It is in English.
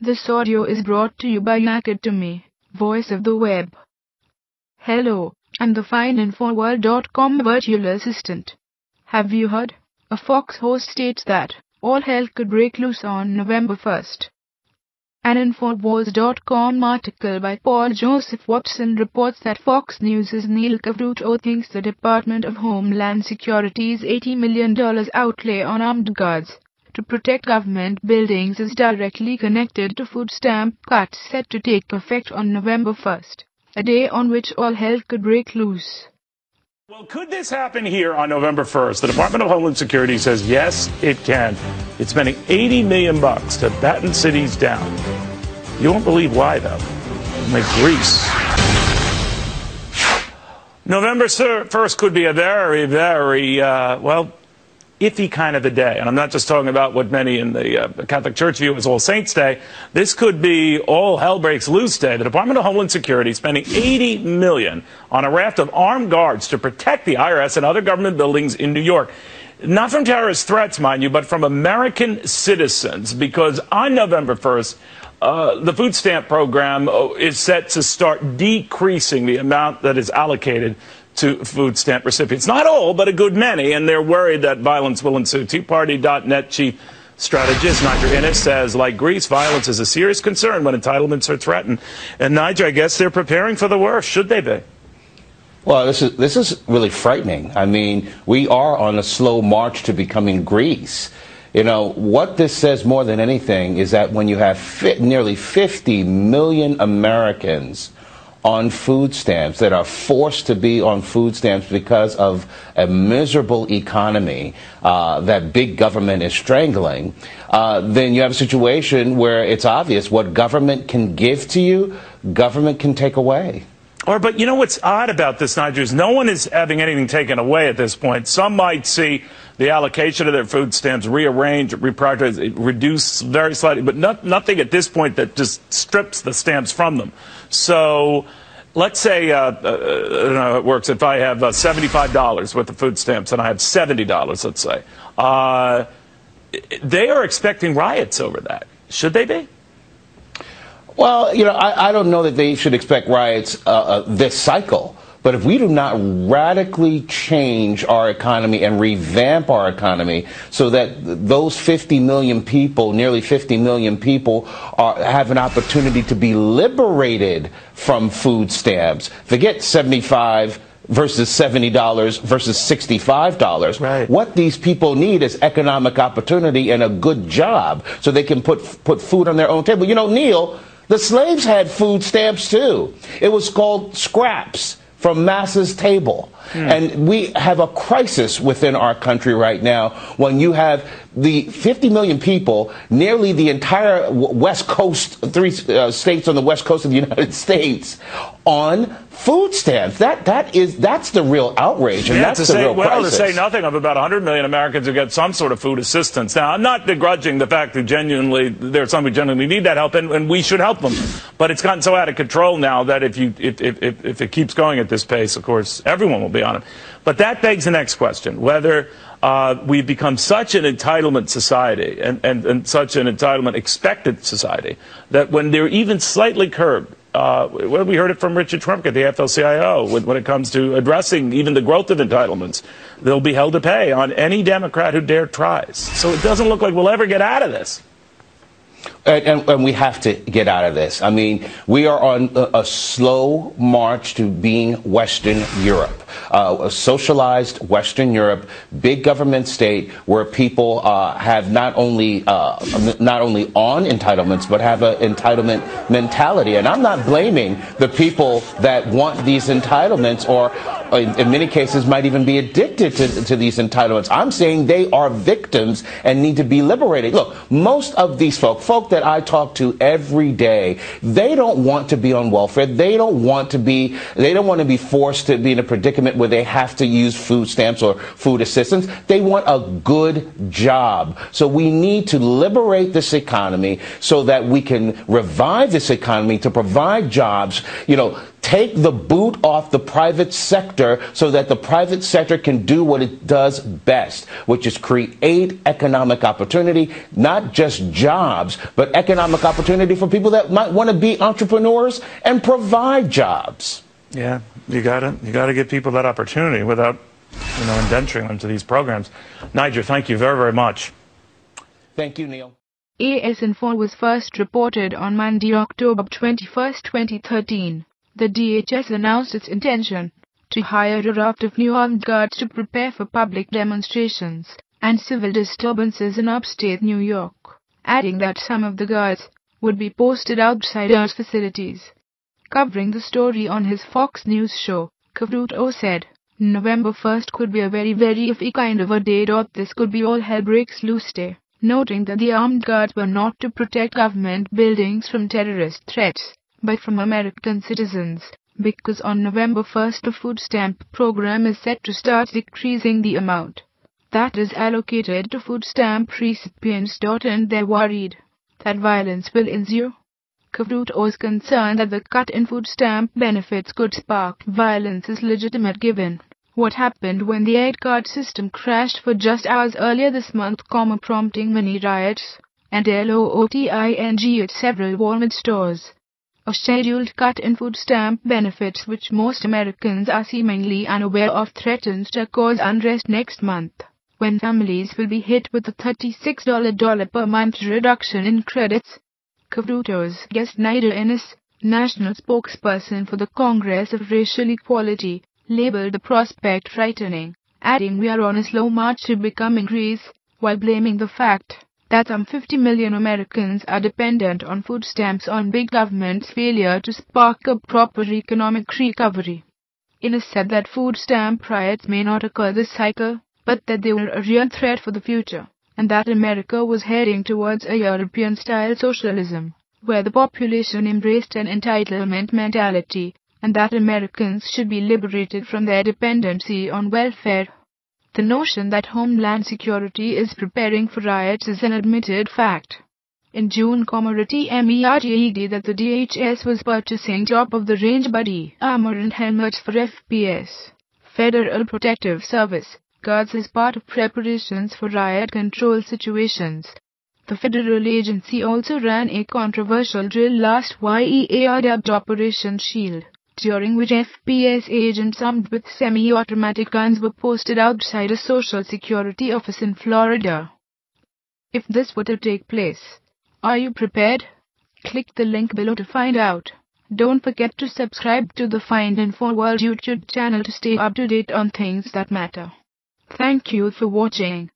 This audio is brought to you by Academy, voice of the web. Hello, I'm the fine Infowars.com virtual assistant. Have you heard? A Fox host states that all hell could break loose on November 1st. An Infowars.com article by Paul Joseph Watson reports that Fox News' Neil Cavuto thinks the Department of Homeland Security's $80 million outlay on armed guards to protect government buildings is directly connected to food stamp cuts set to take effect on November 1st, a day on which all hell could break loose. Well, could this happen here on November 1st? The Department of Homeland Security says yes, it can. It's spending $80 million to batten cities down. You won't believe why, though. Like Greece. November 1st could be a very, very, iffy kind of a day. And I'm not just talking about what many in the Catholic Church view as All Saints Day. This could be all hell breaks loose day. The Department of Homeland Security spending $80 million on a raft of armed guards to protect the IRS and other government buildings in New York. Not from terrorist threats, mind you, but from American citizens, because on November 1st, the food stamp program is set to start decreasing the amount that is allocated to food stamp recipients. Not all, but a good many, and they're worried that violence will ensue. TeaParty.net chief strategist Niger Innes says, like Greece, violence is a serious concern when entitlements are threatened. And Niger, I guess they're preparing for the worst. Should they be? Well, this is really frightening. I mean, we are on a slow march to becoming Greece. You know, what this says more than anything is that when you have nearly 50 million Americans on food stamps that are forced to be on food stamps because of a miserable economy that big government is strangling, then you have a situation where it's obvious what government can give to you, government can take away. But you know what's odd about this, Niger, is no one is having anything taken away at this point. Some might see the allocation of their food stamps rearranged, reprioritized, reduced very slightly, but nothing at this point that just strips the stamps from them. So let's say, I don't know how it works, if I have $75 worth of food stamps and I have $70, let's say, they are expecting riots over that. Should they be? Well, you know, I don't know that they should expect riots this cycle. But if we do not radically change our economy and revamp our economy so that those 50 million people, nearly 50 million people, have an opportunity to be liberated from food stamps, forget $75 versus $70 versus $65. Right. What these people need is economic opportunity and a good job so they can put food on their own table. You know, Neil, the slaves had food stamps too. It was called scraps from Massa's table. And we have a crisis within our country right now when you have the 50 million people, nearly the entire West Coast, three states on the West Coast of the United States, on food stamps. That's the real outrage, and that's the real crisis. To say nothing of about 100 million Americans who get some sort of food assistance. Now, I'm not begrudging the fact that there are some who genuinely need that help, and we should help them. But it's gotten so out of control now that if it keeps going at this pace, of course, everyone will be on it. But that begs the next question, whether we've become such an entitlement society and such an entitlement expected society that when they're even slightly curbed, we heard it from Richard Trump at the AFL-CIO, when it comes to addressing even the growth of entitlements, they'll be held to pay on any Democrat who dare tries. So it doesn't look like we'll ever get out of this. And we have to get out of this. I mean, we are on a slow march to being Western Europe, a socialized Western Europe, big government state where people have not only on entitlements, but have an entitlement mentality. And I'm not blaming the people that want these entitlements or in many cases might even be addicted to these entitlements. I'm saying they are victims and need to be liberated. Look, most of these folk that I talk to every day, they don't want to be on welfare. They don't want to be forced to be in a predicament where they have to use food stamps or food assistance. They want a good job. So we need to liberate this economy so that we can revive this economy to provide jobs, you know, take the boot off the private sector so that the private sector can do what it does best, which is create economic opportunity, not just jobs, but economic opportunity for people that might want to be entrepreneurs and provide jobs. Yeah, you gotta give people that opportunity without, indenturing them to these programs. Niger, thank you very, very much. Thank you, Neil. AS Info was first reported on Monday, October 21, 2013. The DHS announced its intention to hire a raft of new armed guards to prepare for public demonstrations and civil disturbances in upstate New York, adding that some of the guards would be posted outside our facilities. Covering the story on his Fox News show, Cavuto said, November 1st could be a very, very iffy kind of a day. This could be all hell breaks loose day, noting that the armed guards were not to protect government buildings from terrorist threats, but from American citizens, because on November 1st the food stamp program is set to start decreasing the amount that is allocated to food stamp recipients. And they're worried that violence will ensue. Cavuto is concerned that the cut in food stamp benefits could spark violence is legitimate given what happened when the aid card system crashed for just hours earlier this month, prompting many riots and looting at several Walmart stores. A scheduled cut in food stamp benefits, which most Americans are seemingly unaware of, threatens to cause unrest next month, when families will be hit with a $36 per month reduction in credits. Cavuto's guest Nida Ennis, national spokesperson for the Congress of Racial Equality, labeled the prospect frightening, adding, "We are on a slow march to becoming Greece," while blaming the fact that some 50 million Americans are dependent on food stamps on big government's failure to spark a proper economic recovery. Ennis said that food stamp riots may not occur this cycle, but that they were a real threat for the future, and that America was heading towards a European-style socialism, where the population embraced an entitlement mentality, and that Americans should be liberated from their dependency on welfare. The notion that Homeland Security is preparing for riots is an admitted fact. In June, it emerged that the DHS was purchasing top-of-the-range body armor and helmets for FPS, Federal Protective Service, guards as part of preparations for riot control situations. The federal agency also ran a controversial drill last year dubbed Operation Shield, during which FPS agents armed with semi-automatic guns were posted outside a Social Security office in Florida. If this were to take place, are you prepared? Click the link below to find out. Don't forget to subscribe to the Find Info World YouTube channel to stay up to date on things that matter. Thank you for watching.